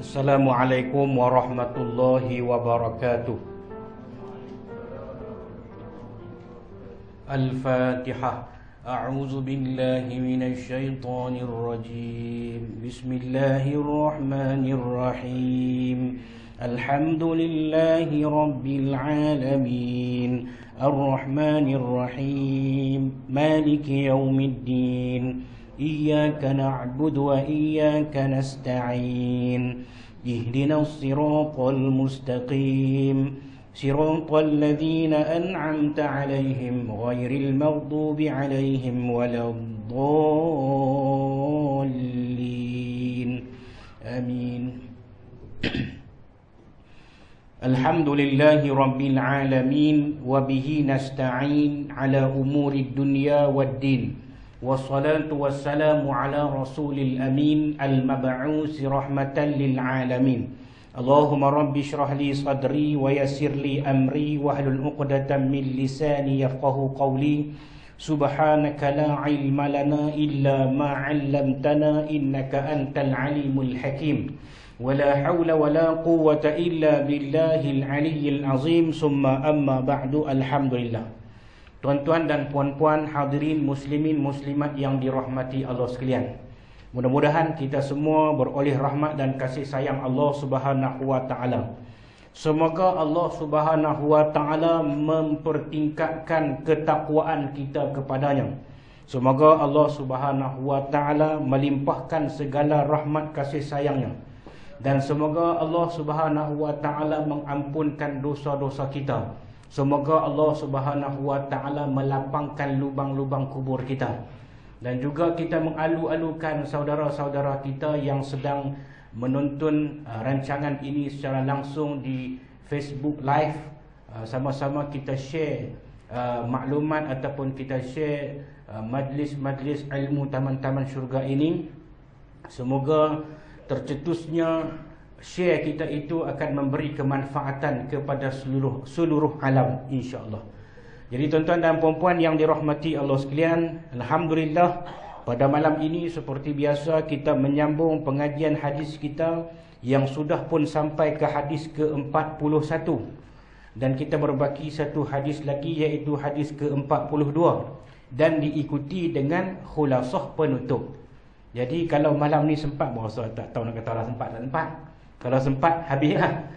Assalamualaikum warahmatullahi wabarakatuh. Al-Fatihah. A'udzu billahi minasy syaithanir rajim. Bismillahirrahmanirrahim. Alhamdulillahi rabbil alamin. Ar-Rahmanir Rahim. Maliki yaumiddin. Iyyaka na'budu wa iyyaka nasta'in. Ihdinas siratal mustaqim. Siratal ladzina an'amta 'alaihim ghairil maghdubi 'alaihim waladdallin. Amin. Alhamdulillahi rabbil alamin wa bihi nasta'in 'ala umurid dunya waddin. Wassalatu wassalamu ala rasulil amin al-mab'usi rahmatan lil alamin. Allahumma rabbi shrah li sadri wa yassir li amri wahlul 'uqdatam min lisani yafqahu qawli. Subhanaka la ilma lana illa ma 'allamtana innaka antal alimul hakim. Wala hawla wala quwwata illa billahil aliyyil azim. Summa amma ba'du. Alhamdulillah. Tuan-tuan dan puan-puan, hadirin muslimin muslimat yang dirahmati Allah sekalian, mudah-mudahan kita semua beroleh rahmat dan kasih sayang Allah Subhanahu wa taala. Semoga Allah Subhanahu wa taala mempertingkatkan ketakwaan kita kepadanya. Semoga Allah Subhanahu wa taala melimpahkan segala rahmat kasih sayangnya. Dan semoga Allah Subhanahu wa taala mengampunkan dosa-dosa kita. Semoga Allah Subhanahu wa taala melapangkan lubang-lubang kubur kita. Dan juga kita mengalu-alukan saudara-saudara kita yang sedang menonton rancangan ini secara langsung di Facebook Live. Sama-sama kita share maklumat ataupun kita share majlis-majlis ilmu taman-taman syurga ini. Semoga tercetusnya share kita itu akan memberi kemanfaatan kepada seluruh alam, insya-Allah. Jadi tuan-tuan dan puan-puan yang dirahmati Allah sekalian, alhamdulillah pada malam ini seperti biasa kita menyambung pengajian hadis kita yang sudah pun sampai ke hadis ke-41, dan kita berbaki satu hadis lagi iaitu hadis ke-42 dan diikuti dengan khulasah penutup. Jadi kalau malam ni sempat, berasa tak tahu nak kata lah sempat tak sempat. Kalau sempat, habislah.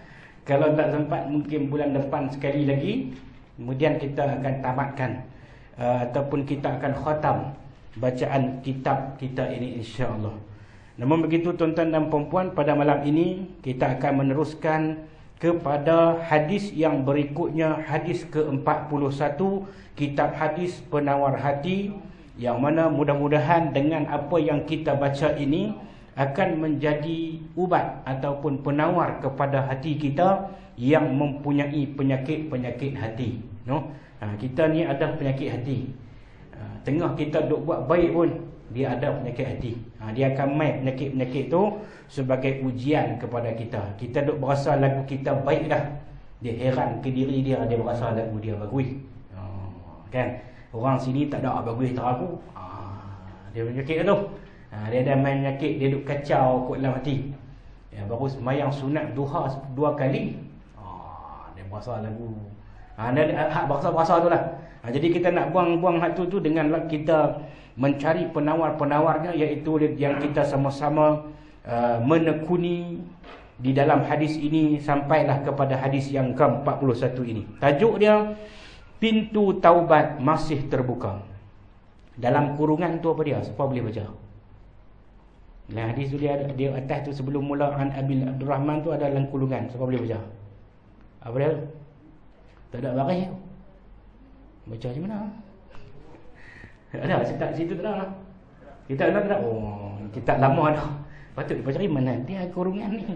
Kalau tak sempat, mungkin bulan depan sekali lagi. Kemudian kita akan tamatkan ataupun kita akan khatam bacaan kitab kita ini, insya-Allah. Namun begitu tuan-tuan dan puan-puan, pada malam ini kita akan meneruskan kepada hadis yang berikutnya, hadis ke-41, kitab hadis penawar hati, yang mana mudah-mudahan dengan apa yang kita baca ini akan menjadi ubat ataupun penawar kepada hati kita yang mempunyai penyakit-penyakit hati, no? Kita ni ada penyakit hati. Tengah kita duk buat baik pun dia ada penyakit hati. Dia akan main penyakit-penyakit tu sebagai ujian kepada kita. Kita duk berasa lagu kita baik dah, dia heran ke diri dia, dia berasa lagu dia bagus. Kan? Orang sini tak ada bagus tak aku. Dia penyakit tu. Dia ada main penyakit, dia duk kacau kot dalam hati. Baru semayang sunat duha 2 kali, dia berasa lagu. Hak berasa tu lah. Jadi kita nak buang-buang hak tu dengan kita mencari penawar-penawarnya, iaitu yang kita sama-sama menekuni di dalam hadis ini sampailah kepada hadis yang ke-41 ini. Tajuk dia, pintu taubat masih terbuka. Dalam kurungan tu apa dia? Siapa boleh baca? Dalam hadis tu dia atas tu sebelum mula an Abil Abdurrahman tu ada dalam kurungan. Siapa boleh baca? Apa dia? Tak ada baris. Baca macam mana? Ada situ tak ada. Kita tak ada. Oh, kita lama dah. Patut dibaca mana dia kurungan ni.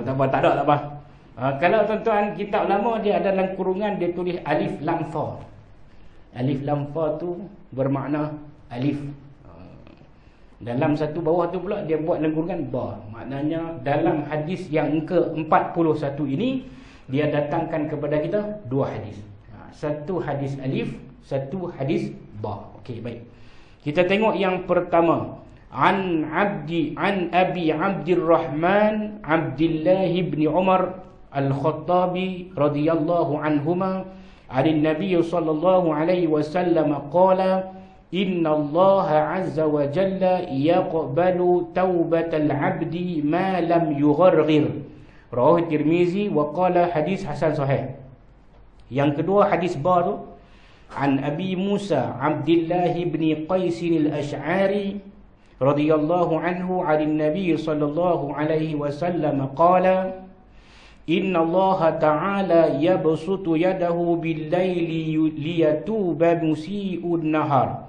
Tak ada tak apa. Kalau tuan-tuan kitab lama dia ada dalam kurungan, dia tulis alif lam fa. Alif lam fa tu bermakna alif. Dalam satu bawah tu pula dia buat dalam kurungan ba. Maknanya dalam hadis yang ke-41 ini dia datangkan kepada kita 2 hadis. Satu hadis alif, satu hadis ba. Okey, baik. Kita tengok yang pertama. an Abi Abdurrahman Abdullah bin Umar Al-Khattabi radhiyallahu anhuma 'an Nabi sallallahu alaihi wasallam qala inna Allah azza wa jalla yaqbalu taubatal 'abdi ma lam yugharghir. Rawahu Tirmizi wa qala hadis hasan sahih. Yang kedua hadis baru an Abi Musa Abdullah bin Qais al-Ash'ari radhiyallahu anhu 'an Nabi sallallahu alaihi wasallam qala inna Allah ta'ala yabsutu yadahu bil-laili liyatuba musii'un nahar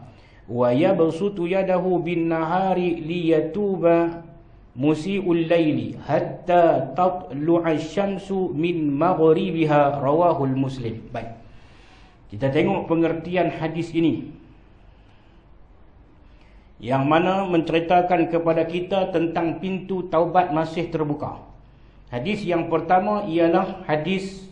wa yabsutu yadahu bin-nahari liyatuba musii'ul laili hatta tatlu'a asy-syamsu min maghribiha. Rawahul Muslim. Baik. Kita tengok pengertian hadis ini, yang mana menceritakan kepada kita tentang pintu taubat masih terbuka. Hadis yang pertama ialah hadis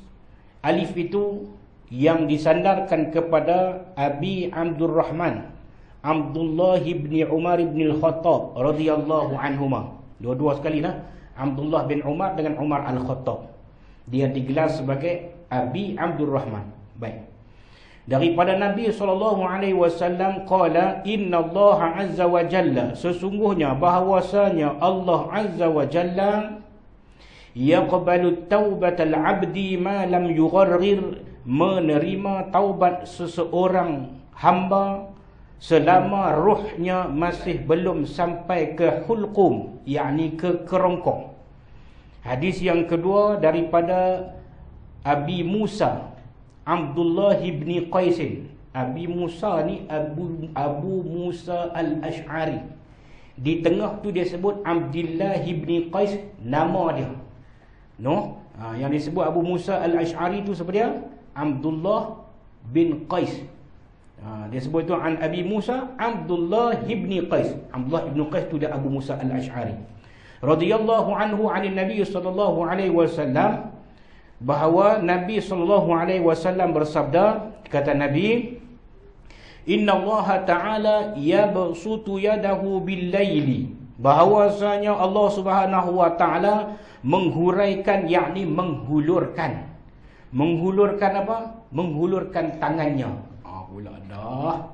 alif itu yang disandarkan kepada Abi Abdurrahman Abdullah bin Umar bin Al-Khattab radhiyallahu anhuma. Dua-dua sekali lah, Abdullah bin Umar dengan Umar Al-Khattab. Dia digelar sebagai Abi Abdurrahman. Baik. Daripada Nabi SAW qala inna Allah azza wa jalla, sesungguhnya bahawasanya Allah azza wa jalla yaqbalu taubatal 'abdi ma lam yugharghir, menerima taubat seseorang hamba selama ruhnya masih belum sampai ke hulqum, yakni ke kerongkong. Hadis yang kedua daripada Abi Musa Abdullah bin Qais. Abi Musa ni Abu Musa al-Ash'ari. Di tengah tu dia sebut Abdullah bin Qais, nama dia. No, yang disebut Abu Musa al-Ash'ari tu siapa dia? Abdullah bin Qais. Dia sebut tu an Abi Musa Abdullah bin Qais. Abdullah bin Qais tu dia Abu Musa al-Ash'ari radhiyallahu anhu 'an Nabi sallallahu alaihi wasallam, bahawa Nabi sallallahu alaihi wasallam bersabda, kata Nabi, inna Allah ta'ala yabsutu yadahu bil-laili, bahawasanya Allah Subhanahu wa taala menghuraikan, yakni menghulurkan. Menghulurkan apa? Menghulurkan tangannya. Pula dah.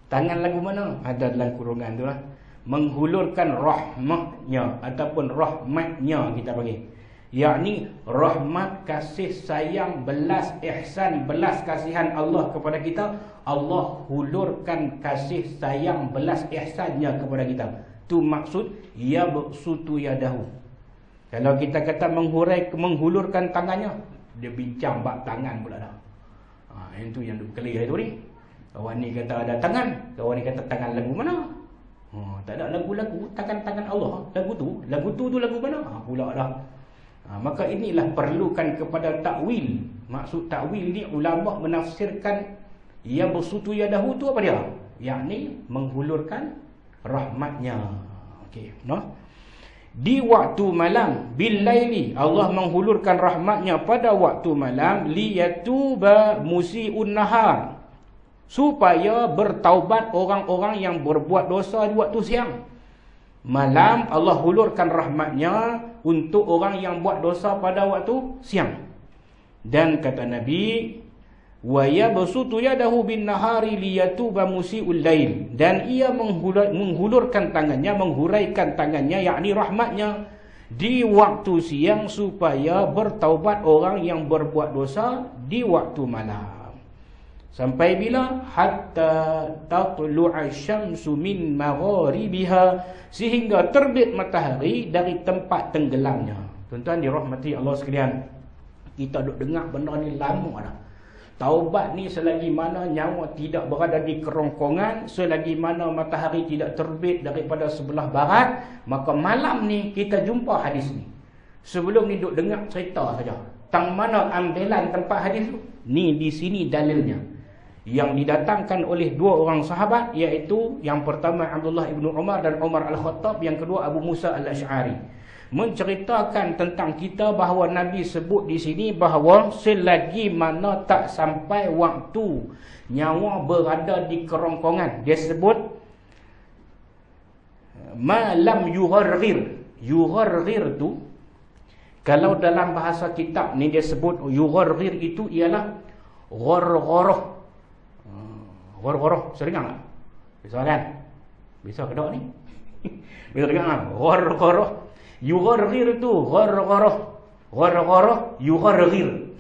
Tangan lagu mana? Ada dalam kurungan tu lah. Menghulurkan rahmatnya ataupun rahmatnya kita panggil. Yakni rahmat, kasih sayang, belas ihsan, belas kasihan Allah kepada kita. Allah hulurkan kasih sayang, belas ihsannya kepada kita. Tu maksud yabsutu yadahu. Kalau kita kata menghulurkan tangannya, dia bincang bab tangan pula dah. Yang tu yang clear itu ni. Kawan ni kata ada tangan, kawan ni kata tangan lagu mana? Tak ada lagu-lagu tangan-tangan Allah. Lagu tu lagu mana? Pula dah. Maka inilah perlukan kepada takwil. Maksud takwil ni ulama menafsirkan yabsutu yadahu tu apa dia? Yakni menghulurkan rahmatnya. Okey, no? Di waktu malam, bil-laili, Allah menghulurkan rahmatnya pada waktu malam, liyatuba musii'un nahar, supaya bertaubat orang-orang yang berbuat dosa di waktu siang. Malam Allah hulurkan rahmatnya untuk orang yang buat dosa pada waktu siang. Dan kata Nabi, wa yabsutu yadahu bin nahari liyatuba musii'ul lail, dan ia menghulurkan tangannya, menghuraikan tangannya, yakni rahmatnya di waktu siang supaya bertaubat orang yang berbuat dosa di waktu malam. Sampai bila? Hatta tatlu'a syamsu min magharibiha, sehingga terbit matahari dari tempat tenggelamnya. Tuan-tuan dirahmati Allah sekalian, kita duk dengar benda ni lama dah. Taubat ni selagi mana nyawa tidak berada di kerongkongan, selagi mana matahari tidak terbit daripada sebelah barat, maka malam ni kita jumpa hadis ni. Sebelum ni duk dengar cerita saja. Tang mana ambilan tempat hadis tu? Ni di sini dalilnya. Yang didatangkan oleh dua orang sahabat, iaitu yang pertama Abdullah bin Umar dan Umar Al-Khattab, yang kedua Abu Musa Al-Ash'ari. Menceritakan tentang kita bahawa Nabi sebut di sini bahawa selagi mana tak sampai waktu nyawa berada di kerongkongan, dia sebut ma lam yugharghir. Yugharghir tu kalau dalam bahasa kitab ni dia sebut yugharghir itu ialah ghargharah. Ghargharah sering tak? Bisa kan? Bisa ke tak ni? Bisa dengar tak? Ghargharah. Yugharghir tu ghargharah. Ghargharah yugharghir.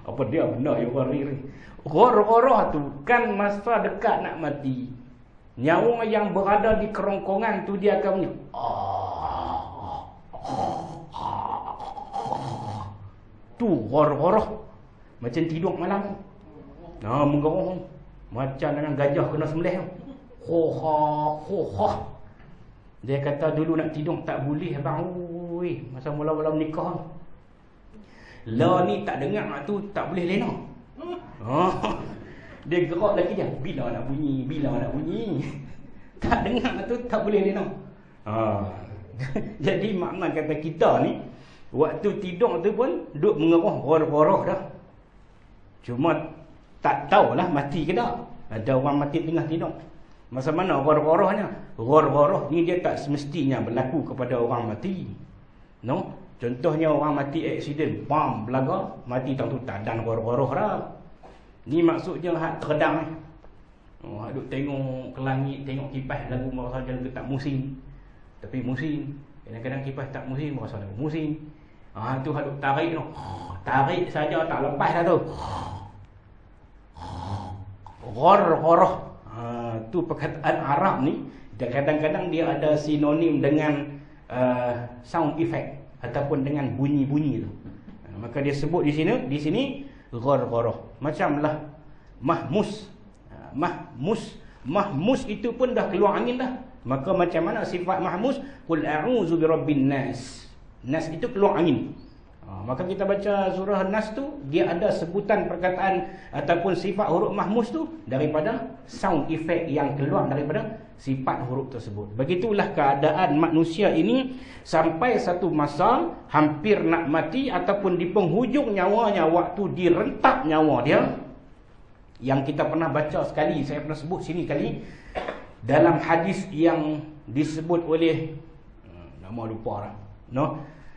Apa dia benda yugharghir? Ghargharah tu kan masa dekat nak mati. Nyawa yang berada di kerongkongan tu dia akan bunyi. Tu ghargharah. Macam tidur malam. Menggerong. Macam dengan gajah kena sembelih. Ho-ha. Dia kata dulu nak tidur tak boleh abang. Oi, masa mula-mula menikah. Lah ni tak dengar tu tak boleh lena. Dia gerak lagi dia. Bila nak bunyi. Tak dengar tu tak boleh lena. Jadi makna kata kita ni waktu tidur tu pun duk mengeroh ghargharah dah. Cuma tak tahulah mati ke tak. Ada orang mati tengah tidur. Masa mana ghargharahnya? Ghargharah ni dia tak semestinya berlaku kepada orang mati. No? Contohnya orang mati aksiden, bam belaga, mati tang tu tak dan ghargharah dah. Ni maksudnya hak teredang. Hak duk tengok ke langit, tengok kipas lagu merasa jalan tak musim. Tapi musim. Kadang-kadang kipas tak musim, merasa lagu musim. Tu hak duk tarik tu. Tarik saja tak lepas dah tu. Ghargharah. Tu perkataan Arab ni kadang-kadang dia ada sinonim dengan sound effect ataupun dengan bunyi-bunyi tu. Maka dia sebut di sini ghargharah. Macamlah mahmus. Mahmus itu pun dah keluar angin dah. Maka macam mana sifat mahmus? Qul a'udzu birabbin nas. Nas itu keluar angin. Maka kita baca surah Nas tu, dia ada sebutan perkataan ataupun sifat huruf mahmus tu daripada sound effect yang keluar daripada sifat huruf tersebut. Begitulah keadaan manusia ini sampai satu masa hampir nak mati ataupun di penghujung nyawanya, waktu direntak nyawa dia. Yang kita pernah baca sekali, saya pernah sebut sini kali, dalam hadis yang disebut oleh nama lupa dah, no?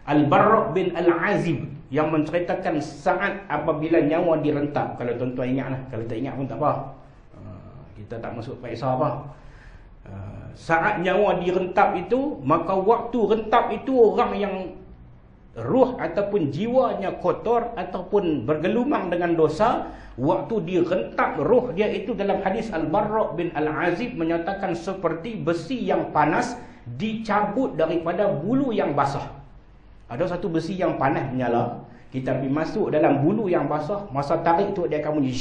Al-Barra' bin Al-Azib yang menceritakan saat apabila nyawa direntak. Kalau tuan-tuan ingatlah, kalau tak ingat pun tak apa. Kita tak masuk periksa apa. Saat nyawa direntak itu, maka waktu rentak itu orang yang ruh ataupun jiwanya kotor ataupun bergelumang dengan dosa, waktu direntak roh dia itu, dalam hadis Al-Barra' bin Al-Azib menyatakan seperti besi yang panas dicabut daripada bulu yang basah. Ada satu besi yang panas menyala, kita pergi masuk dalam bulu yang basah, masa tarik tu dia akan bunyi.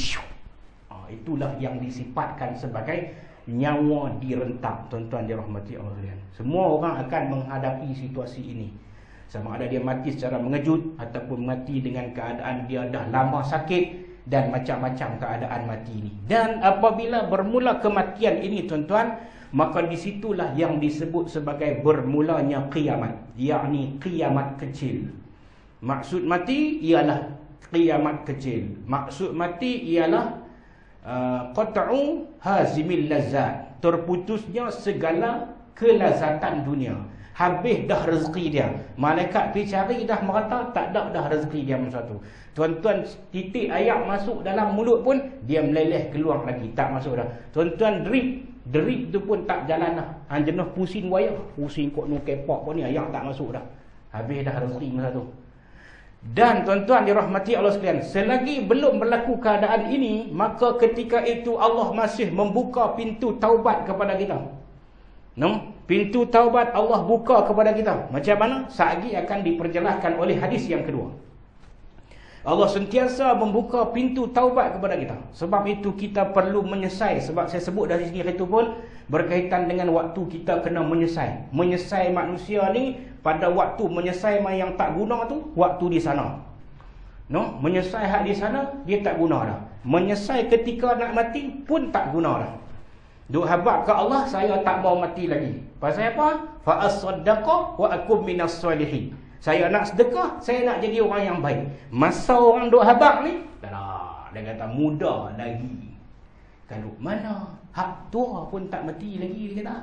Itulah yang disifatkan sebagai nyawa direntak. Tuan-tuan dirahmati Allah sekalian, semua orang akan menghadapi situasi ini. Sama ada dia mati secara mengejut ataupun mati dengan keadaan dia dah lama sakit dan macam-macam keadaan mati ini. Dan apabila bermula kematian ini tuan-tuan, maka disitulah yang disebut sebagai bermulanya kiamat, yakni kiamat kecil. Maksud mati ialah kiamat kecil. Maksud mati ialah qat'u hazimil lazat, terputusnya segala kelazatan dunia. Habis dah rezeki dia. Malaikat pergi cari dah merata, tak ada dah rezeki dia masa tu. Tuan-tuan, titik ayak masuk dalam mulut pun dia meleleh keluar lagi, tak masuk dah. Tuan-tuan drip tu pun tak jalan dah. Jenuh pusing wayah, pusing kok nu kepak pun ni ayak tak masuk dah. Habis dah rezeki masa tu. Dan tuan-tuan dirahmati Allah sekalian, selagi belum berlaku keadaan ini, maka ketika itu Allah masih membuka pintu taubat kepada kita. Pintu taubat Allah buka kepada kita. Macam mana? Saatgi akan diperjelaskan oleh hadis yang kedua. Allah sentiasa membuka pintu taubat kepada kita. Sebab itu kita perlu menyesai. Sebab saya sebut dari segi itu pun berkaitan dengan waktu kita kena menyesai. Menyesai manusia ni, pada waktu menyesai yang tak guna tu, waktu di sana. Menyesai hak di sana, dia tak guna dah. Menyesai ketika nak mati pun tak guna dah. Duk habaq ke Allah, saya tak mau mati lagi. Pasal apa? Fa as-saddaqa wa akum minas solihin. Saya nak sedekah, saya nak jadi orang yang baik. Masa orang duk habaq ni, dah dia kata muda lagi. Kalau mana Hak tua pun tak mati lagi, dia kata.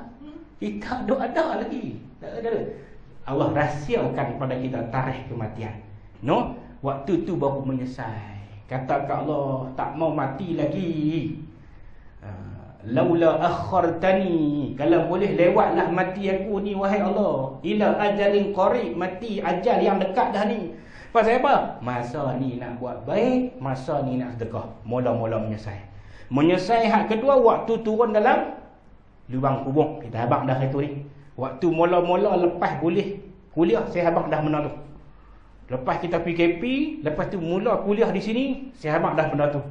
Kita duk ada lagi. Tak ada. Allah rahsiakan pada kita tarikh kematian. No, waktu tu baru menyesal. Kata ke Allah, tak mau mati lagi. Laula akhartani, kalau boleh lewatlah mati aku ni wahai Allah, ila ajalin qarib, mati ajal yang dekat dah ni. Pasal apa? Masa ni nak buat baik, masa ni nak sedekah. Mula-mula menyesal. Menyesal hak kedua waktu turun dalam lubang kubur. Kita habaq dah itu ni. Waktu mula-mula lepas boleh kuliah, saya habaq dah benda tu. Lepas kita PKP, lepas tu mula kuliah di sini, saya habaq dah benda tu.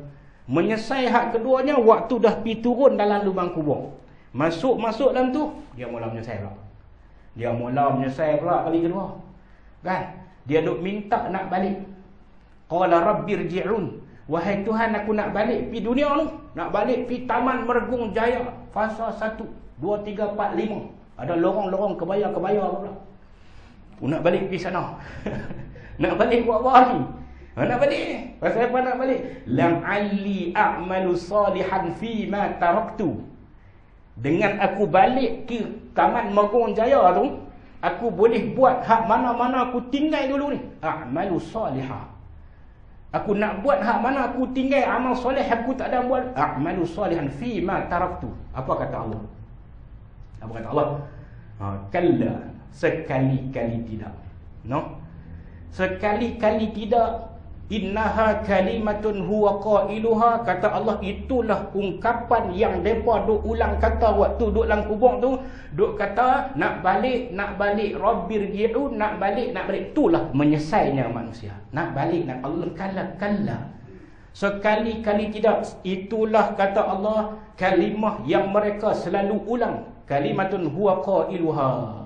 Menyesal hak keduanya waktu dah pi turun dalam lubang kubur. Masuk dalam tu, dia mula menyesal pula. Dia mula menyesal pula kali kedua. Kan? Dia duk minta nak balik. Qala rabbirji'un. Wahai Tuhan, aku nak balik pi dunia ni. Nak balik pi Taman Mergung Jaya. Fasa 1, 2, 3, 4, 5. Ada lorong-lorong kebaya-kebaya pula. Aku nak balik pi sana. Nak balik buat apa ni? Nak balik. Pasal apa nak balik? Lam alli a'malu salihan fi ma taraktu. Dengan aku balik ke Taman Mergung Jaya tu, aku boleh buat hak mana-mana aku tinggal dulu ni. A'malu salihah. Aku nak buat hak mana aku tinggal amal soleh aku tak ada buat. A'malu salihan fi ma taraktu. Apa kata Allah? Apa kata Allah? Kalla, sekali-kali tidak. No? Sekali-kali tidak. Innaha kalimatun huwa qailuha, kata Allah, itulah ungkapan yang depa duk ulang kata waktu duk dalam kubur tu, duk kata nak balik rabbirji'un, nak balik. Itulah menyesalnya manusia. Nak balik, nak Allah kalla. Sekali-kali tidak. Itulah kata Allah kalimah yang mereka selalu ulang. Kalimatun huwa qailuha.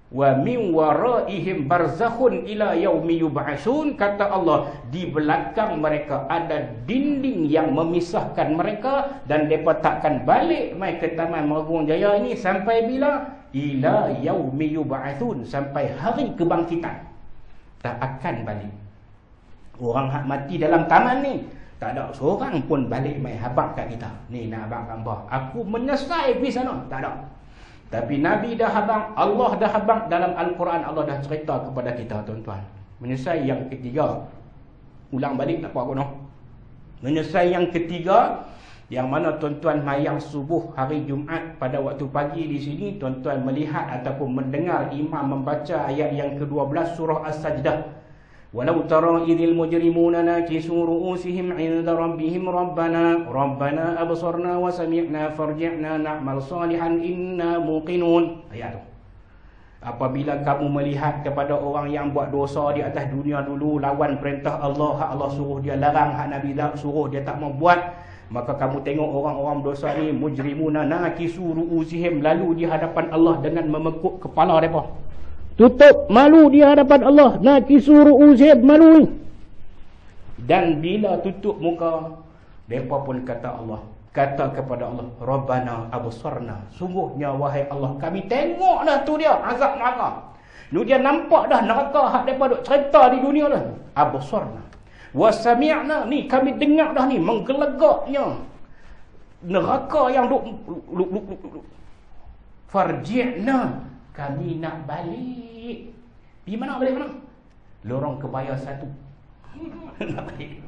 Wa min waraihim barzakhun ila yaumi yub'atsun, kata Allah, di belakang mereka ada dinding yang memisahkan mereka dan depa takkan balik mai ke Taman Mergung Jaya ini sampai bila? Ila yaumi yub'atsun, sampai hari kebangkitan. Tak akan balik. Orang hak mati dalam taman ni tak ada seorang pun balik mai habaq kat kita. Ni nak abang gambar. Aku menyesal pergi sana. Tak ada. Tapi Nabi dah habaq, Allah dah habaq, dalam Al-Quran Allah dah cerita kepada kita, tuan-tuan. Menyesal yang ketiga, ulang balik tak apa guna. Menyesal yang ketiga, yang mana tuan-tuan mayang subuh hari Jumaat pada waktu pagi di sini, tuan-tuan melihat ataupun mendengar imam membaca ayat yang ke-12 surah As-Sajdah. Walau tara idhil mujrimuna nakisu ru'usihim 'inda rabbihim rabbana absarna wa sami'na farji'na na'mal salihan inna muqinun. Ayat tu. Apabila kamu melihat kepada orang yang buat dosa di atas dunia dulu, lawan perintah Allah, hak Allah suruh dia larang, hak Nabi suruh dia tak mau buat, maka kamu tengok orang-orang dosa ni mujrimuna nakisu ru'usihim, lalu di hadapan Allah dengan memekuk kepala mereka. Tutup malu di hadapan Allah. Nakisu ru'usihim, malu ni. Dan bila tutup muka, mereka pun kata kepada Allah, Rabbana absarna, sungguhnya wahai Allah, kami tengok dah tu dia azab neraka. Lu dia nampak dah neraka hak mereka duk cerita di dunia dah. Absarna wa sami'na, ni kami dengar dah ni menggelegaknya neraka yang duk farji'na, kami nak balik. Di mana balik mana? Lorong kebaya 1. Nak balik.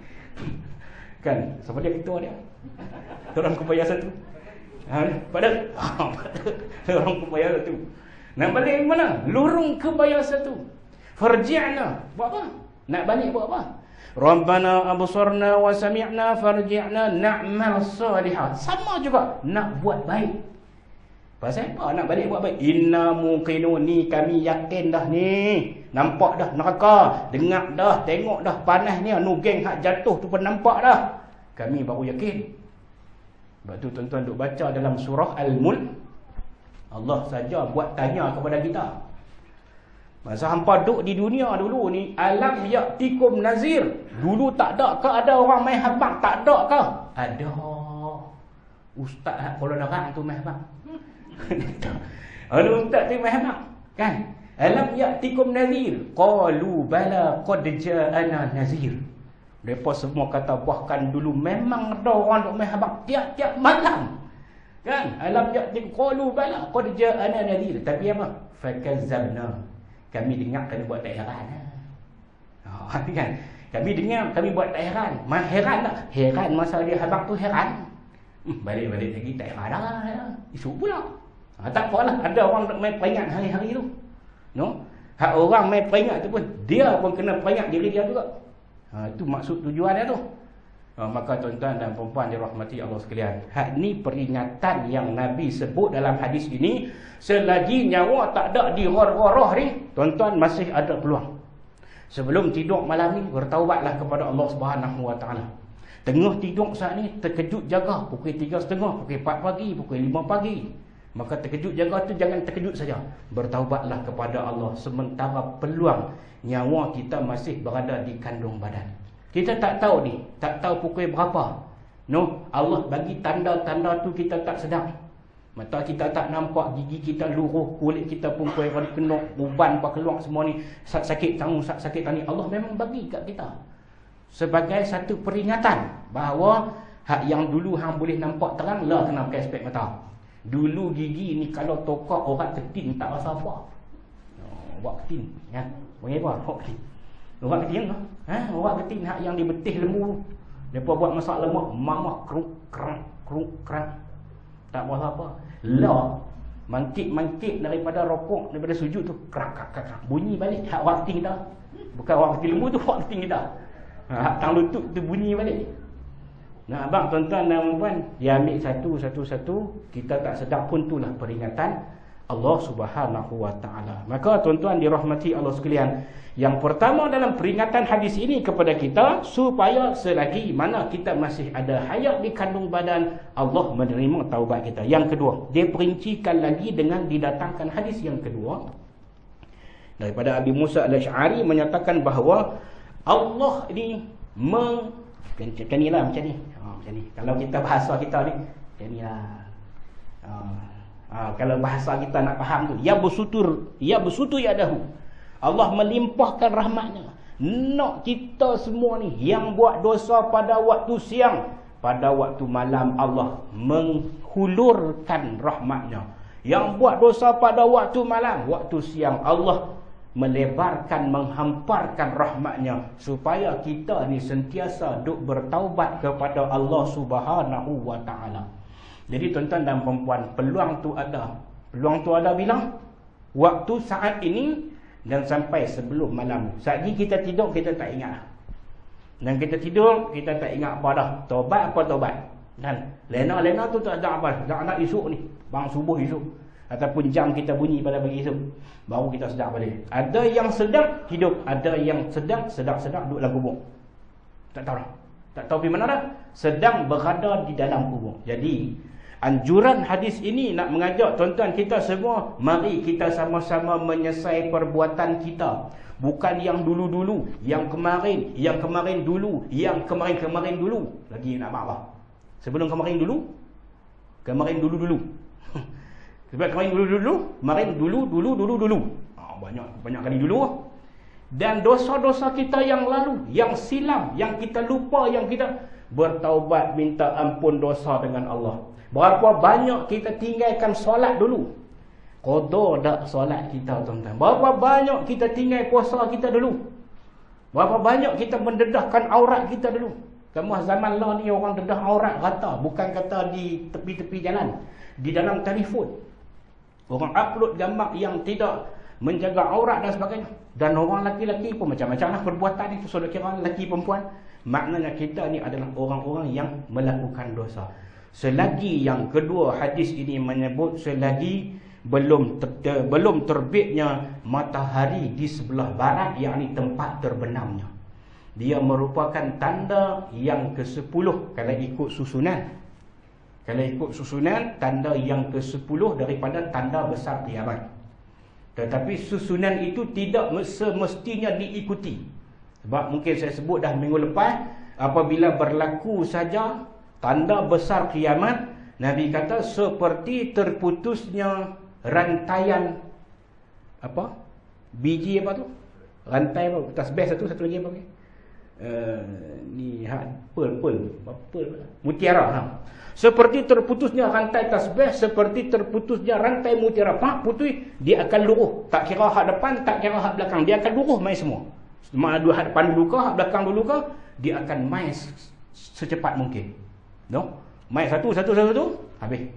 Kan, siapa dia ketua dia? Lorong kebaya 1. Padahal lorong kebaya 1. Nak balik mana? Lorong kebaya 1. Farji'na. Buat apa? Nak balik buat apa? Rabbana absarna wa sami'na farji'na na'mal salihan. Sama juga, nak buat baik. Pasal apa nak balik buat baik? Inna muqinun, ni kami yakin dah ni. Nampak dah neraka, dengar dah, tengok dah panas ni, geng hak jatuh tu pun nampak dah. Kami baru yakin. Sebab tu tuan-tuan duk baca dalam surah Al-Mulk, Allah saja buat tanya kepada kita. Masa hampa duk di dunia dulu ni, alam ya'tikum nazir. Dulu tak ada ke ada orang main habaq? Tak ada ke? Ada. Ustaz hak kalau nerang tu main habaq. Ada ustaz tu faham kan? Alam ya'tikum nazir. Qalu bala qad ja'ana nazir. Depa semua kata bahkan dulu memang ada orang duk main habaq tiap-tiap malam. Kan? Alam ya'tikum qalu bala qad ja'ana nadhir. Tapi apa? Fakazzabna. Kami dengar, kami buat tak heran. Kan? Kami dengar, kami buat tak heran. Heran tak? Heran masa dia habaq tu heran. Balik-balik lagi tak heran dah. Isu pula. Tak apalah, ada orang nak main peringat hari-hari tu. No? Hak orang main peringat tu pun, dia pun kena peringat diri dia juga. Itu maksud tujuan dia tu. Maka tuan-tuan dan perempuan dirahmati Allah sekalian, hak ni peringatan yang Nabi sebut dalam hadis ini. Selagi nyawa tak ada di roh-roh ni, tuan-tuan masih ada peluang. Sebelum tidur malam ni, bertaubatlah kepada Allah Subhanahu Wa Taala. Tengah tidur saat ni, terkejut jaga pukul 3.30, pukul 4 pagi, pukul 5 pagi. Maka terkejut jaga tu jangan terkejut saja. Bertaubatlah kepada Allah sementara peluang nyawa kita masih berada di kandung badan. Kita tak tahu ni, tak tahu pukul berapa. No, Allah bagi tanda-tanda tu kita tak sedar. Mata kita tak nampak, gigi kita luruh, kulit kita pun kena uban apa keluar semua ni, sakit tangan, sakit tangan. Allah memang bagi kat kita sebagai satu peringatan bahawa hak yang dulu hang boleh nampak terang lah kena pakai spek mata. Dulu gigi ni kalau tokak orang ketin tak rasa apa. Orang ketin, ya. Panggil apa? Orang ketin. Orang ketin lah. Orang ketin hak yang dibetih lembu. Depa buat masak lemak, mamah kruk krang. Tak rasa apa. Lah mangkit daripada rokok, daripada sujud tu krak. Bunyi balik hak orang ketin kita. Bukan orang ketin lembu tu, orang ketin kita. Hak tang lutut tu bunyi balik. Nah, abang tuan-tuan dan puan, dia ambil satu-satu, kita tak sedar pun itulah peringatan Allah Subhanahu Wa Taala. Maka tuan-tuan dirahmati Allah sekalian, yang pertama dalam peringatan hadis ini kepada kita, supaya selagi mana kita masih ada hayat di kandung badan, Allah menerima taubat kita. Yang kedua, dia perincikan lagi dengan didatangkan hadis yang kedua daripada Abi Musa Al-Asy'ari, menyatakan bahawa Allah ini macam ni lah, macam ni. Macam ni. Kalau kita bahasa kita ni, macam ni lah. Kalau bahasa kita nak faham tu, ya bersutur yadahu. Allah melimpahkan rahmatnya. Nak kita semua ni yang buat dosa pada waktu siang, pada waktu malam Allah menghulurkan rahmatnya. Yang buat dosa pada waktu malam, waktu siang Allah melebarkan, menghamparkan rahmatnya, supaya kita ni sentiasa duk bertaubat kepada Allah Subhanahu Wa Taala. Jadi tuan-tuan dan perempuan, peluang tu ada. Peluang tu ada bila? Waktu saat ini dan sampai sebelum malam. Saat ni kita tidur, kita tak ingat. Dan kita tidur, kita tak ingat apa dah. Taubat apa taubat. Dan lena-lena tu tak ada apa. Tak ada esok ni, bang subuh esok, ataupun jam kita bunyi pada pagi esok, baru kita sedar balik. Ada yang sedang hidup, ada yang sedang duduk dalam kubur. Tak tahu dah. Tak tahu pergi mana dah. Sedang berada di dalam kubur. Jadi anjuran hadis ini nak mengajak tuan-tuan kita semua, mari kita sama-sama menyesai perbuatan kita. Bukan yang dulu-dulu, yang kemarin dulu, yang kemarin dulu. Lagi nak apa? Sebelum kemarin dulu. Sebab kemarin dulu. Banyak kali dulu. Dan dosa-dosa kita yang lalu, yang silam, yang kita lupa, yang kita bertaubat minta ampun dosa dengan Allah. Berapa banyak kita tinggalkan solat dulu, qada dak solat kita tuan-tuan. Berapa banyak kita tinggal puasa kita dulu. Berapa banyak kita mendedahkan aurat kita dulu. Kamu zaman lah ni orang dedah aurat rata, bukan kata di tepi-tepi jalan, di dalam telefon. Orang upload gambar yang tidak menjaga aurat dan sebagainya. Dan orang laki-laki pun macam-macam lah perbuatan itu, saudara kira lelaki perempuan. Maknanya kita ni adalah orang-orang yang melakukan dosa. Selagi yang kedua hadis ini menyebut, selagi belum terbitnya matahari di sebelah barat, yakni tempat terbenamnya, dia merupakan tanda yang ke-10 kalau ikut susunan. Kalau ikut susunan, tanda yang ke-10 daripada tanda besar kiamat. Tetapi susunan itu tidak semestinya diikuti. Sebab mungkin saya sebut dah minggu lepas, apabila berlaku saja tanda besar kiamat, Nabi kata seperti terputusnya rantaian biji tu? Rantai apa? Tasbih satu lagi apa? mutiara. Seperti terputusnya rantai tasbih, seperti terputusnya rantai mutiara. Pak putus, dia akan luruh. Tak kira hak depan, tak kira hak belakang, dia akan luruh mai semua. Dua hak depan dulu ke, hak belakang dulu ke, dia akan mai secepat mungkin. No? Mai satu, habis.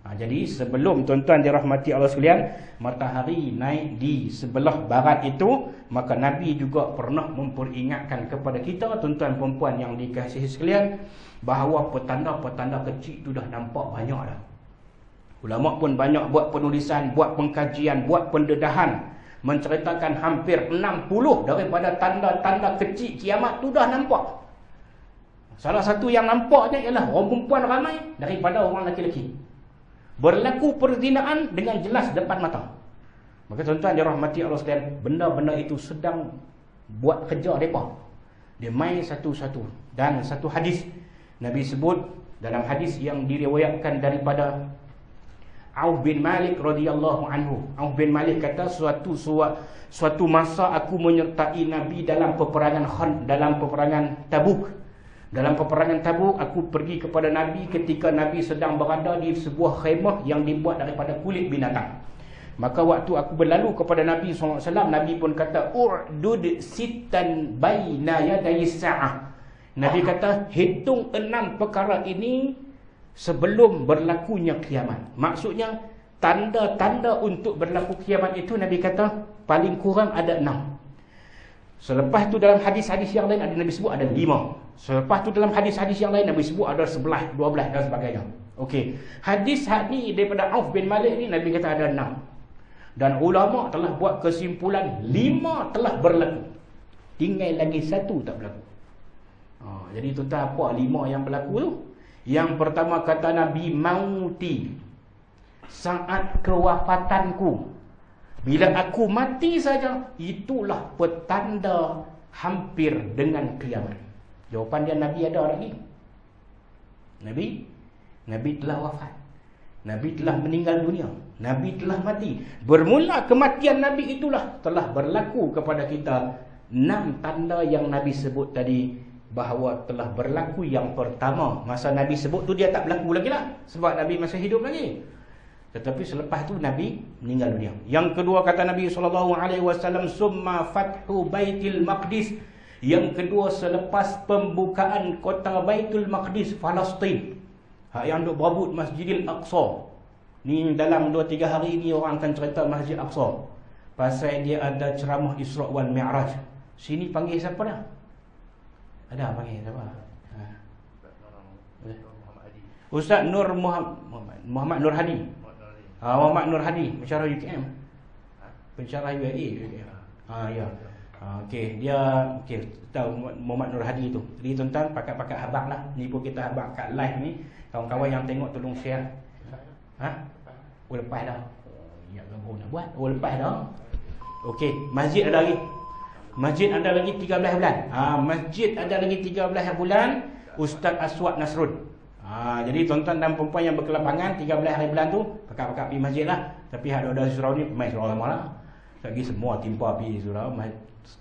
Jadi sebelum tuan-tuan dirahmati Allah sekalian, matahari naik di sebelah barat itu, maka Nabi juga pernah memperingatkan kepada kita, tuan-tuan perempuan yang dikasihi sekalian, bahawa petanda-petanda kecil itu dah nampak banyak dah. Ulama pun banyak buat penulisan, buat pengkajian, buat pendedahan, menceritakan hampir 60 daripada tanda-tanda kecil kiamat tu dah nampak. Salah satu yang nampaknya ialah orang perempuan ramai daripada orang lelaki-lelaki. Berlaku perzinaan dengan jelas depan mata. Maka tuan-tuan dirahmati Allah sekalian, benda-benda itu sedang buat kerja mereka. Dia main satu-satu. Dan satu hadis Nabi sebut dalam hadis yang diriwayatkan daripada Auf bin Malik radhiyallahu anhu. Auf bin Malik kata, suatu masa aku menyertai Nabi dalam peperangan Tabuk. Dalam peperangan Tabuk, aku pergi kepada Nabi ketika Nabi sedang berada di sebuah khemah yang dibuat daripada kulit binatang. Maka waktu aku berlalu kepada Nabi SAW, Nabi pun kata, U'dud sittan baina yaday sa'ah. Nabi kata, hitung 6 perkara ini sebelum berlakunya kiamat. Maksudnya, tanda-tanda untuk berlaku kiamat itu, Nabi kata, paling kurang ada 6. Selepas tu dalam hadis-hadis yang lain ada Nabi sebut ada 5. Selepas tu dalam hadis-hadis yang lain Nabi sebut ada 11, 12 dan sebagainya. Okey. Hadis ni daripada Auf bin Malik ni Nabi kata ada 6. Dan ulama telah buat kesimpulan 5 telah berlaku. Tinggal lagi 1 tak berlaku. Jadi tuan-tuan, apa 5 yang berlaku tu? Yang pertama kata Nabi, mauti, saat kewafatanku. Bila aku mati saja, itulah petanda hampir dengan kiamat. Jawapan dia, Nabi ada lagi. Nabi telah wafat. Nabi telah meninggal dunia. Nabi telah mati. Bermula kematian Nabi itulah telah berlaku kepada kita 6 tanda yang Nabi sebut tadi, bahawa telah berlaku. Yang pertama, masa Nabi sebut tu dia tak berlaku lagi lah, sebab Nabi masih hidup lagi. Tetapi selepas tu Nabi meninggal dunia. Yang kedua kata Nabi SAW, summa fathu Baitul Maqdis. Yang kedua selepas pembukaan kota Baitul Maqdis, Palestin, yang duk berebut Masjidil Aqsa. Ni dalam 2-3 hari ni orang akan cerita Masjid Aqsa, pasal dia ada ceramah Isra' wal Mi'raj. Sini panggil siapa dah? Ada panggil siapa? Ustaz Nur Muhammad Nur Hadi. Muhammad Nur Hadi, pensyarah UKM. Pensyarah UAE. Ya. Okey, dia tahu Muhammad Nur Hadi tu. Jadi tuan-tuan, pakat-pakat habaq lah. Ni pun kita habaq kat live ni. Kawan-kawan yang tengok tolong share. Lepas dah. Ya, baru nak buat. Lepas dah. Okey, masjid ada lagi. Masjid ada lagi 13 bulan. Masjid ada lagi 13 bulan. Ustaz Aswad Nasrun. Jadi tuan-tuan dan perempuan yang berkelapangan 13 hari bulan tu, pakat-pakat pergi masjid lah. Tapi ada surau ni, main surau lama lah. Lagi semua timpa pergi surau,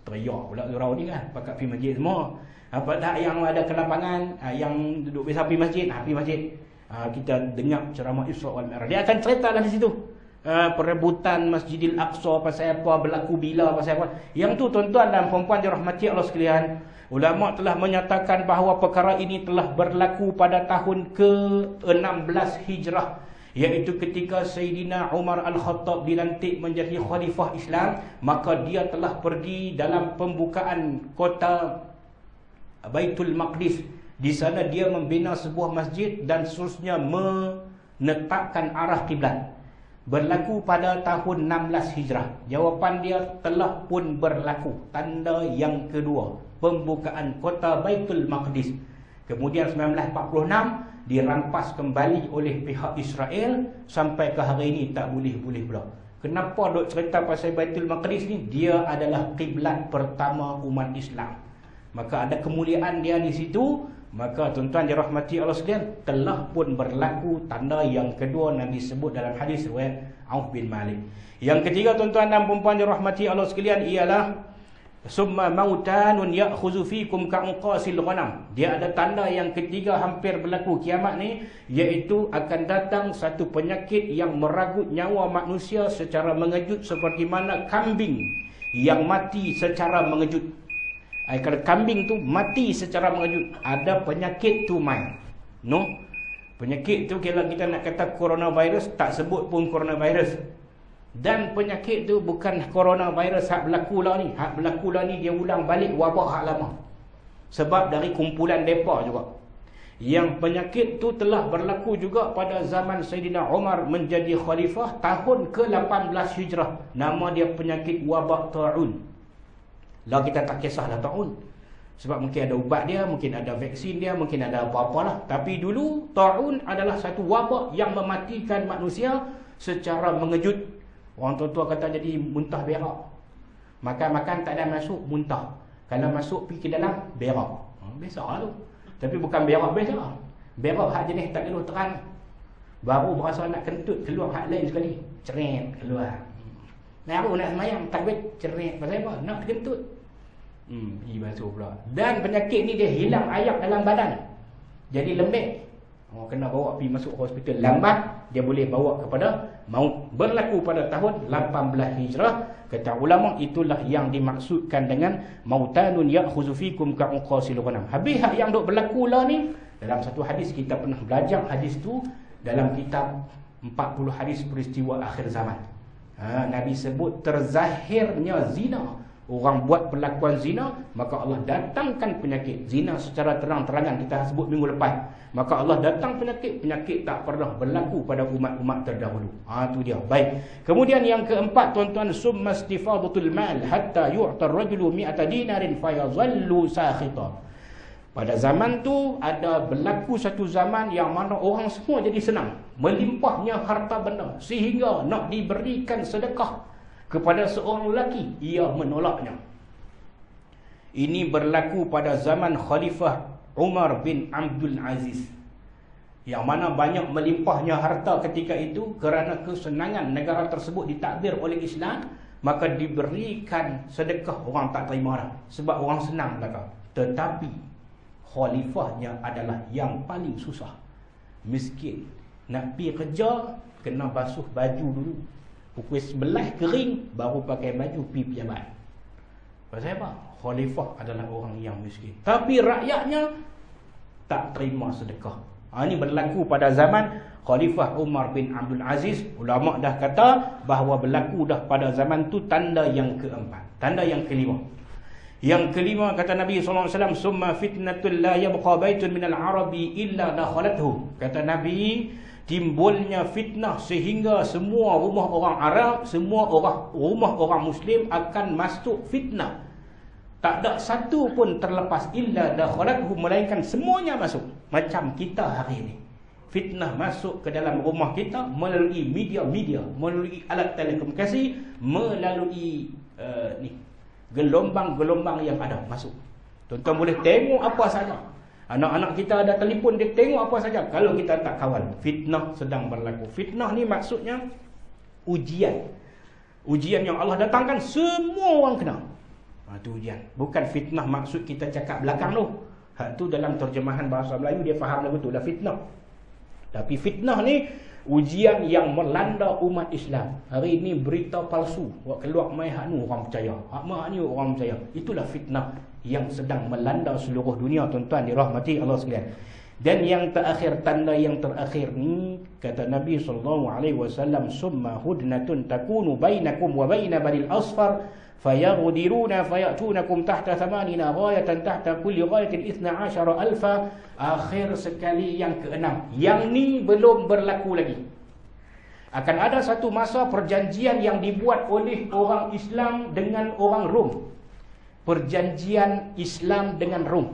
teriak pula surau ni kan, pakat pergi masjid semua. Apa tak yang ada kelapangan, yang duduk biasa pergi masjid, pergi masjid. Kita dengar ceramah Isra' wal Mi'raj. Dia akan cerita lah di situ. Perebutan Masjidil Aqsa pasal apa, berlaku bila, pasal apa. Yang tu tuan-tuan dan perempuan dirahmati Allah sekalian, ulama telah menyatakan bahawa perkara ini telah berlaku pada tahun ke-16 Hijrah, iaitu ketika Sayyidina Umar Al-Khattab dilantik menjadi khalifah Islam. Maka dia telah pergi dalam pembukaan kota Baitul Maqdis. Di sana dia membina sebuah masjid dan seterusnya menetapkan arah kiblat. Berlaku pada tahun 16 Hijrah. Jawapan dia, telah pun berlaku. Tanda yang kedua, pembukaan kota Baitul Maqdis. Kemudian 1946 dirampas kembali oleh pihak Israel. Sampai ke hari ini tak boleh-boleh pula. Kenapa duk cerita pasal Baitul Maqdis ni? Dia adalah kiblat pertama umat Islam. Maka ada kemuliaan dia di situ. Maka tuan-tuan dirahmati Allah sekalian, telah pun berlaku tanda yang kedua Nabi sebut dalam hadis riwayat Auf bin Malik. Yang ketiga tuan-tuan dan puan-puan dirahmati Allah sekalian ialah Summa mautanun ya'khuzu fikum ka'uqasil ghanam. Dia ada tanda yang ketiga hampir berlaku kiamat ni, iaitu akan datang satu penyakit yang meragut nyawa manusia secara mengejut seperti mana kambing yang mati secara mengejut. Kalau kambing tu mati secara mengejut, ada penyakit tu mai. No? Penyakit tu kalau kita nak kata coronavirus, tak sebut pun coronavirus. Dan penyakit tu bukan coronavirus hak berlaku lah ni. Hak berlaku lah ni dia ulang balik wabak hak lama. Sebab dari kumpulan depa juga. Yang penyakit tu telah berlaku juga pada zaman Sayyidina Umar menjadi khalifah tahun ke-18 Hijrah. Nama dia penyakit wabak ta'un. Lah kita tak kisahlah ta'un. Sebab mungkin ada ubat dia, mungkin ada vaksin dia, mungkin ada apa-apalah. Tapi dulu ta'un adalah satu wabak yang mematikan manusia secara mengejut. Orang tua-tua kata jadi muntah berak. Makan-makan tak ada masuk, muntah. Kalau masuk pergi ke dalam, berak. Biasa lah tu. Tapi bukan berak biasa. Berak hak jenis tak keluar terang. Baru berasa nak kentut, keluar hak lain sekali. Ceret, keluar. Baru nak semayang, takbir, ceret. Pasal apa? Nak kentut. Pergi basuh pula. Dan penyakit ni dia hilang ayak dalam badan. Jadi lembek. Kena bawa pergi masuk hospital. Lambat, dia boleh bawa kepada maut. Berlaku pada tahun 18 Hijrah. Kata ulama, itulah yang dimaksudkan dengan mautanun ya'khuzu fikum ka'uqasil ghanam. Habis hak yang dok berlaku lah ni, dalam satu hadis kita pernah belajar hadis tu dalam kitab 40 hadis peristiwa akhir zaman. Nabi sebut terzahirnya zina. Orang buat perlakuan zina, maka Allah datangkan penyakit. Zina secara terang-terangan kita sebut minggu lepas. Maka Allah datang penyakit. Penyakit tak pernah berlaku pada umat-umat terdahulu. Itu dia. Baik. Kemudian yang keempat, tuan-tuan, summa istifadatul mal hatta yu'tar rajulu mi'ata dinarin fayazallu sakhita. Pada zaman tu ada berlaku satu zaman yang mana orang semua jadi senang. Melimpahnya harta benda sehingga nak diberikan sedekah kepada seorang lelaki, ia menolaknya. Ini berlaku pada zaman Khalifah Umar bin Abdul Aziz, yang mana banyak melimpahnya harta ketika itu kerana kesenangan negara tersebut ditakdir oleh Islam. Maka diberikan sedekah, orang tak terima dah, sebab orang senang belaka. Tetapi khalifahnya adalah yang paling susah, miskin. Nak pergi kerja, kena basuh baju dulu, pukul 11 kering, baru pakai baju pergi pejabat. Pasal apa? Khalifah adalah orang yang miskin, tapi rakyatnya tak terima sedekah. Ini berlaku pada zaman Khalifah Umar bin Abdul Aziz. Ulama dah kata bahawa berlaku dah pada zaman tu tanda yang keempat. Tanda yang kelima. Yang kelima, kata Nabi SAW, summa fitnatul la yabqa baitun minal arabi illa dakhalathu. Kata Nabi, timbulnya fitnah sehingga semua rumah orang Arab, semua rumah orang Muslim akan masuk fitnah. Tak ada satu pun terlepas illa dakhalathu, melainkan semuanya masuk. Macam kita hari ini, fitnah masuk ke dalam rumah kita melalui media-media, melalui alat telekomunikasi, melalui gelombang-gelombang yang ada masuk. Tuan-tuan boleh tengok apa saja. Anak-anak kita ada telefon, dia tengok apa saja. Kalau kita tak kawal, fitnah sedang berlaku. Fitnah ni maksudnya ujian. Ujian yang Allah datangkan, semua orang kena. Itu ujian. Bukan fitnah maksud kita cakap belakang tu. Hak tu dalam terjemahan bahasa Melayu dia faham lagu tu lah fitnah. Tapi fitnah ni ujian yang melanda umat Islam. Hari ini berita palsu, buat keluar mai hak nu orang percaya, hak mak ni orang percaya. Itulah fitnah yang sedang melanda seluruh dunia, tuan-tuan dirahmati Allah sekalian. Dan yang terakhir, tanda yang terakhir ni, kata Nabi SAW, summa hudnatun takunu bainakum wa baina banil asfar fayaghdiruna fayatunakum tahta thamanina ghayatan tahta kulli ghayatin 12,000. Akhir sekali yang keenam, yang ni belum berlaku lagi. Akan ada satu masa perjanjian yang dibuat oleh orang Islam dengan orang Rom. Perjanjian Islam dengan Rom,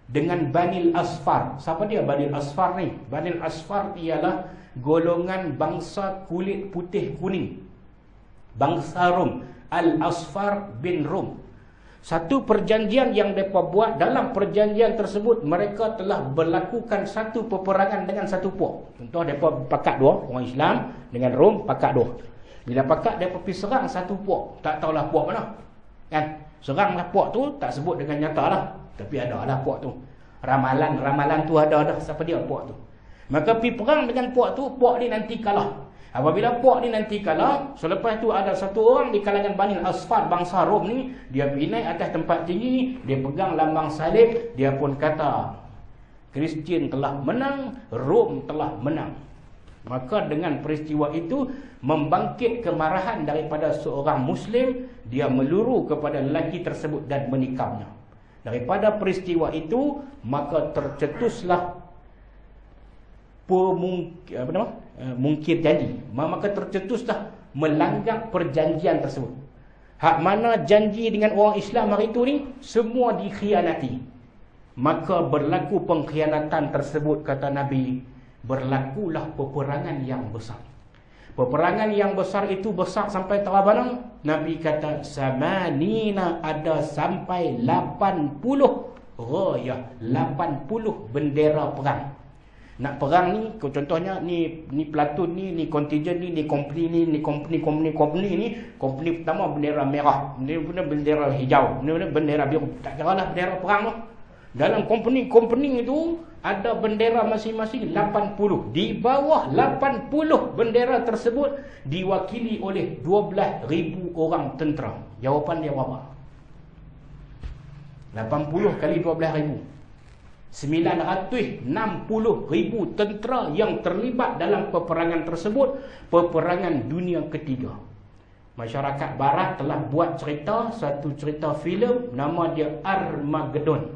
dengan Banil Asfar. Siapa dia Banil Asfar ni? Banil Asfar ialah golongan bangsa kulit putih kuning, bangsa Rom. Al-Asfar bin Rom. Satu perjanjian yang mereka buat. Dalam perjanjian tersebut, mereka telah berlakukan satu peperangan dengan satu puak. Contoh, mereka pakat dua, orang Islam dengan Rom pakat dua. Bila pakat, mereka pergi serang satu puak. Tak tahulah puak mana, kan? seranglah puak tu, tak sebut dengan nyata lah, tapi ada lah puak tu. Ramalan tu ada dah siapa dia puak tu. Maka pergi perang dengan puak tu, puak ni nanti kalah. Apabila puak ni nanti kalah, selepas tu ada satu orang di kalangan Bani Asfar, bangsa Rom ni, dia pergi naik atas tempat tinggi, dia pegang lambang salib, dia pun kata, Kristian telah menang, Rom telah menang. Maka dengan peristiwa itu membangkit kemarahan daripada seorang Muslim, dia meluru kepada lelaki tersebut dan menikamnya. Daripada peristiwa itu, maka tercetuslah mungkir janji. Maka tercetuslah melanggar perjanjian tersebut. Hak mana janji dengan orang Islam hari itu ni, semua dikhianati. Maka berlaku pengkhianatan tersebut, kata Nabi, berlakulah peperangan yang besar. Peperangan yang besar itu besar sampai tahap mana? Nabi kata samanina, ada sampai 80 rayah, 80 bendera perang. Nak perang ni, contohnya ni platoon ni kontijen ni company ni company pertama bendera merah, bendera hijau, bendera biru, tak kira lah bendera perang tu. Dalam company itu ada bendera masing-masing 80. Di bawah 80 bendera tersebut diwakili oleh 12,000 orang tentera. Jawapan dia berapa? 80 kali 12,000, 960,000 tentera yang terlibat dalam peperangan tersebut. Peperangan dunia ketiga. Masyarakat barat telah buat cerita, satu cerita filem, nama dia Armageddon.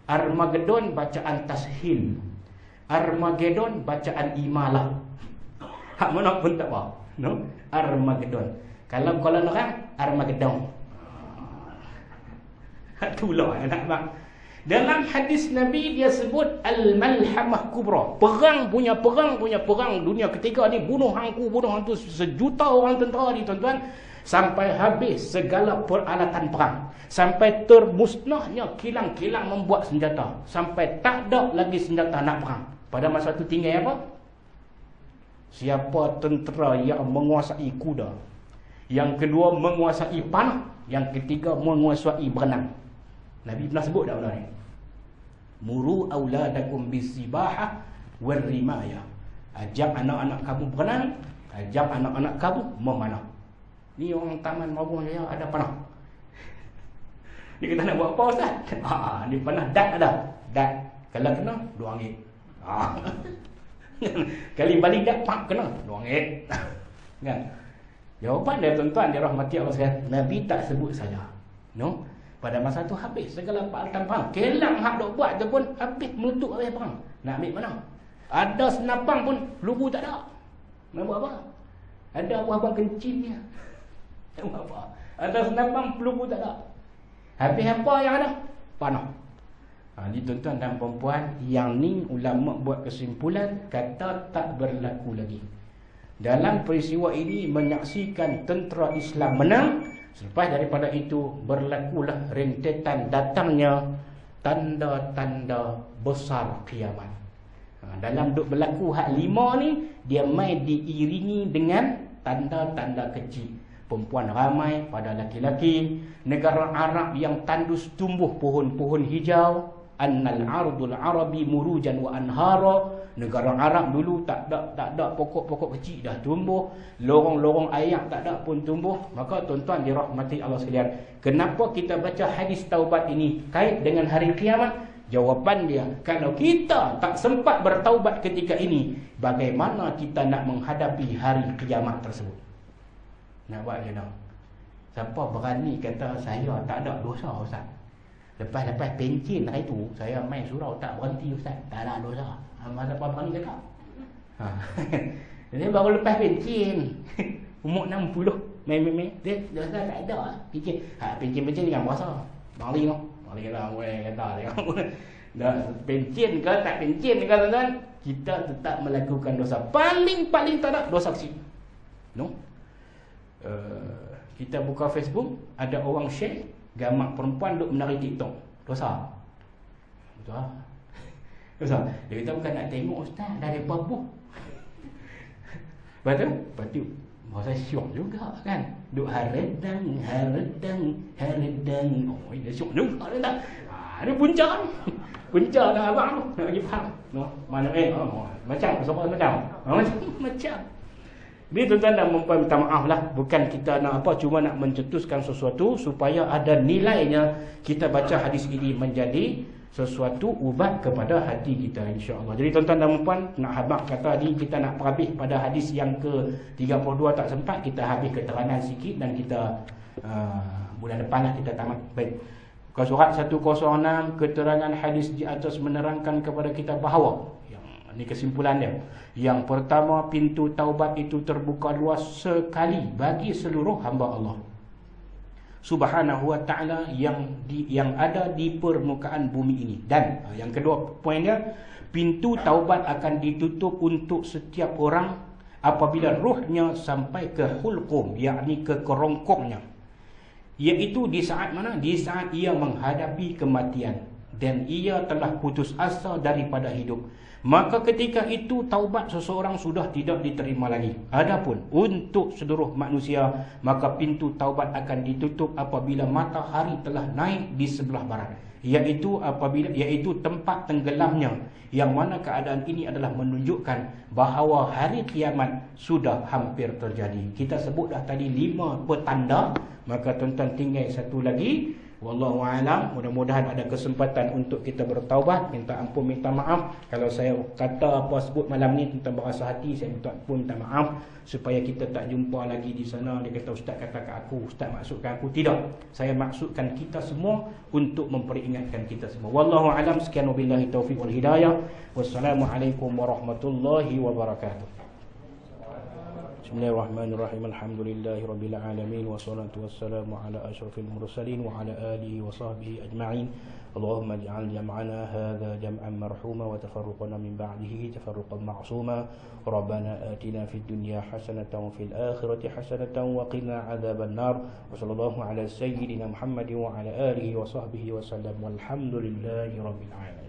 Armageddon bacaan tashil, Armageddon bacaan imalah. Hak mana pun tak apa, no? Armageddon. Kalau orang Armageddon. Hak tulah nak bang. Dalam hadis Nabi dia sebut al-malhamah kubra. Perang punya perang dunia ketiga ni, bunuh hantu sejuta orang tentera ni tuan-tuan, sampai habis segala peralatan perang, sampai termusnahnya kilang-kilang membuat senjata, sampai tak ada lagi senjata nak perang. Pada masa itu tinggal apa? Siapa tentera yang menguasai kuda, yang kedua menguasai panah, yang ketiga menguasai berenang. Nabi pernah sebut tak benda ni? Muru auladakum bisibahah warrimaya. Ajak anak-anak kamu berenang, ajak anak-anak kamu memanah. Ni orang taman mabung saya ada panah. Ni kita nak buat apa Ustaz? Ni panah dat ada. Dat. Kalau kena RM2. Kali balik dat pak kena RM2. Kan? Jawapan dia tuan-tuan dirahmati Allah sekalian, Nabi tak sebut saja. No? Pada masa tu habis segala peralatan perang. Kelang hak dok buat tu pun habis, menutup habis perang. Nak ambil mana? Ada senapang pun peluru tak ada. Nak buat apa? Ada buah-buah kencinnya. Apa? Ada senapang peluru tak ada. Habis apa yang ada? Panah. Ni tuan-tuan dan perempuan, yang ni ulama buat kesimpulan kata tak berlaku lagi. Dalam peristiwa ini menyaksikan tentera Islam menang. Selepas daripada itu berlakulah rentetan datangnya tanda-tanda besar kiamat. Dalam duk berlaku hak 5 ni, dia mai diiringi dengan tanda-tanda kecil. Perempuan ramai pada laki-laki, negara Arab yang tandus tumbuh pohon-pohon hijau, annal ardul arabi murujan wa anhara. Negara Arab dulu tak ada pokok-pokok kecil dah tumbuh, lorong-lorong air tak ada pun tumbuh. Maka tuan-tuan dirahmati Allah sekalian, kenapa kita baca hadis taubat ini kait dengan hari kiamat? Jawapan dia, kalau kita tak sempat bertaubat ketika ini, bagaimana kita nak menghadapi hari kiamat tersebut? Nak buat macam mana? Siapa berani kata saya tak ada dosa Ustaz? Lepas pencin hari tu saya main surau tak berhenti Ustaz, tak ada dosa. Siapa berani kata? Jadi baru lepas pencin umur 60 main dia dosa tak ada pencin. Pencin jangan berasa. Balik lah boleh kata dia. Dah pencin ke tak pencin ke tuan-tuan, kita tetap melakukan dosa. Paling tak ada dosa kecil. No? Kita buka Facebook, ada orang share gambar perempuan duk menari TikTok. Dosa. Dosa. Dia kata bukan nak tengok Ustaz, dah ada babuh. Betul? Bahasa syok juga kan. Duk haredang. Oh, ini syok juga tak. Ini punca ni. Punca dah abang tu. Nak bagi faham. No, mana macam soal macam. Jadi tuan-tuan dan puan minta maaf lah. Bukan kita nak apa, cuma nak mencetuskan sesuatu supaya ada nilainya. Kita baca hadis ini menjadi sesuatu ubat kepada hati kita, insya-Allah. Jadi tuan-tuan dan puan, nak habaq kata ni kita nak habis pada hadis yang ke-32 tak sempat, kita habis keterangan sikit dan kita bulan depan lah kita tamat. Baik. Surat 106, keterangan hadis di atas menerangkan kepada kita bahawa ini kesimpulan dia. Yang pertama, pintu taubat itu terbuka luas sekali bagi seluruh hamba Allah Subhanahu wa ta'ala yang ada di permukaan bumi ini. Dan yang kedua poin dia, pintu taubat akan ditutup untuk setiap orang apabila ruhnya sampai ke hulqum, yakni ke kerongkongnya, iaitu di saat mana? Di saat ia menghadapi kematian dan ia telah putus asa daripada hidup. Maka ketika itu taubat seseorang sudah tidak diterima lagi. Adapun untuk seluruh manusia, maka pintu taubat akan ditutup apabila matahari telah naik di sebelah barat, iaitu tempat tenggelamnya, yang mana keadaan ini adalah menunjukkan bahawa hari kiamat sudah hampir terjadi. Kita sebut dah tadi 5 petanda, maka tuan-tuan tinggal satu lagi. Wallahu a'lam. Mudah-mudahan ada kesempatan untuk kita bertaubat. Minta ampun, minta maaf kalau saya kata apa sebut malam ni tentang berasa hati. Saya minta ampun, minta maaf, supaya kita tak jumpa lagi di sana. Dia kata ustaz kata kat aku, ustaz maksudkan aku. Tidak, saya maksudkan kita semua untuk memperingatkan kita semua. Wallahu a'lam. Sekian, wabillahi taufiq wal hidayah. Wassalamualaikum warahmatullahi wabarakatuh. Bismillahirrahmanirrahim. Alhamdulillahirabbil alamin wassalatu wassalamu ala asyrafil mursalin wa ala alihi wa sahbihi ajma'in. Allahumma ij'al jam'ana hadza jam'an marhuma wa tafarruqana min ba'dihi tafarruqan ma'suma. Rabbana atina fid dunya hasanatan wa fil akhirati hasanatan wa qina adzaban nar. Wa sallallahu ala sayyidina Muhammadin wa ala alihi wa sahbihi wa sallam. Walhamdulillahirabbil alamin.